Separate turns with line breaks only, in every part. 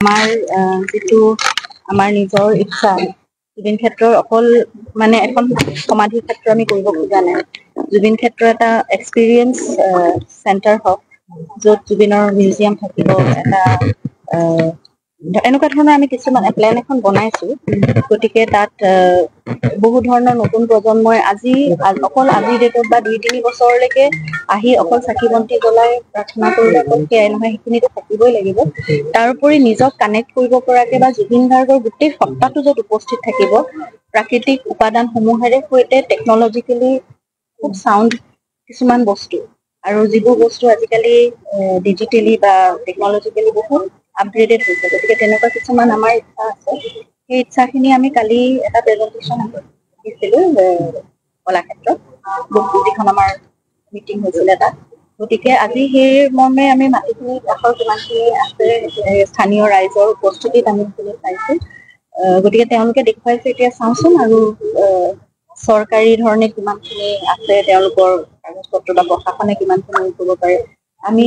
আমাৰ যেটো আমাৰ নিজৰ ইচ্ছা জুবিন ক্ষেত্ৰৰ অকল মানে এখন সমাধি ক্ষেত্ৰ আমি কৰিব খোজা নাই জুবিন ক্ষেত্ৰ এটা এক্সপেৰিয়েন্স চেণ্টাৰ হওক য'ত জুবিনৰ মিউজিয়াম থাকিব এটা এনেকুৱা ধৰণৰ আমি কিছুমান প্লেন এখন বনাইছো গতিকে তাত বহু ধৰণৰ নতুন প্ৰজন্মই অকল আজিৰ ডেটত বা 2-3 বছৰলৈকে আহি অকল চাকি বন্তি জ্বলাই প্ৰাৰ্থনা কৰিলে অকল সেয়াই নহয় সেইখিনিতো থাকিবই লাগিব তাৰোপৰি নিজক কানেক্ট কৰিব পৰাকে বা জুবিন গাৰ্গৰ গোটেই সত্তাটো য'ত উপস্থিত থাকিব প্ৰাকৃতিক উপাদানসমূহেৰে সৈতে টেকনলজিকেলি খুব চাউণ্ড কিছুমান বস্তু আৰু যিবোৰ বস্তু আজিকালি ডিজিটেলি বা টেকনলজিকেলি বহুত আপগ্ৰেডেড হৈছে গতিকে তেনেকুৱা কিছুমান আমাৰ ইচ্ছা আছে সেই ইচ্ছাখিনি আমি কালি এটা প্ৰেজেণ্টেশ্যন দিছিলোঁ কলাক্ষেত্ৰত যিখন আমাৰ মিটিং হৈছিল এটা গতিকে আজি সেই মৰ্মে আমি মাটিখিনি কাষৰ যিমানখিনি আছে স্থানীয় ৰাইজৰ উপস্থিতিত আমি সেইখিনি চাইছো গতিকে তেওঁলোকে দেখুৱাইছে এতিয়া চাওঁচোন আৰু চৰকাৰী ধৰণে কিমানখিনি আছে তেওঁলোকৰ কাগজ পত্ৰ বা প্ৰশাসনে কিমানখিনি কৰিব পাৰে আমি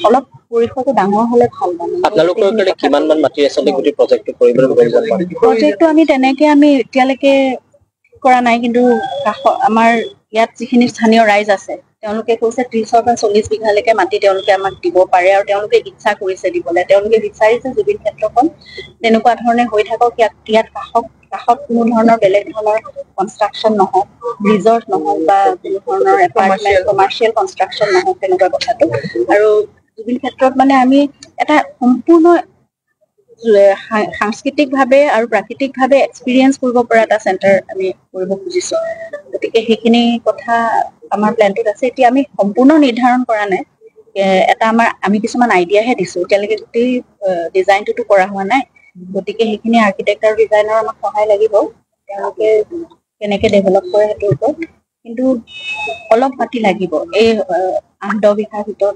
অলপ পৰিসৰটো ডাঙৰ হলে ভাল
আপোনালোকৰ কাৰণে কিমান মান মাটি আছে গোটেই প্ৰজেক্টটো কৰিবলৈ
প্ৰজেক্টটো আমি তেনেকে আমি এতিয়ালৈকে কৰা নাই কিন্তু আমাৰ ইয়াত যিখিনি স্থানীয় ৰাইজ আছে তেওঁলোকে কৈছে 30 পৰা 40 বিঘালৈকে মাটি তেওঁলোকে আমাক দিব পাৰে আৰু তেওঁলোকে ইচ্ছা কৰিছে দিবলৈ তেওঁলোকে বিচাৰিছে জুবিন ক্ষেত্ৰখন তেনেকুৱা ধৰণে হৈ থাকক ইয়াত কাষত কোনো ধৰণৰ বেলেগ ধৰণৰ কনষ্ট্ৰাকশ্যন নহওক ৰিজৰ্ট নহওক বা কোনো ধৰণৰ এপাৰ্টমেণ্ট কমাৰ্চিয়েল কনষ্ট্ৰাকশ্যন নহওক তেনেকুৱা কথাটো আৰু জুবিন ক্ষেত্ৰত মানে আমি এটা সম্পূৰ্ণ সাংস্কৃতিকভাৱে আৰু প্ৰাকৃতিকভাৱে এক্সপিৰিয়েঞ্চ কৰিব পৰা এটা চেণ্টাৰ আমি কৰিব খুজিছো গতিকে সেইখিনি কথা আমাৰ প্লেনটোত আছে এতিয়া আমি সম্পূৰ্ণ নিৰ্ধাৰণ কৰা নাই এটা আমি কিছুমান আইডিয়াহে দিছো এতিয়ালৈকে গোটেই ডিজাইনটোতো কৰা হোৱা নাই গতিকে সেইখিনি আৰ্কিটেক্ট আৰু ডিজাইনৰ আমাক সহায় লাগিব তেওঁলোকে কেনেকে ডেভেলপ কৰে সেইটোৰ ওপৰত কিন্তু অলপ মাটি লাগিব এই 8-10 বিঘাৰ ভিতৰত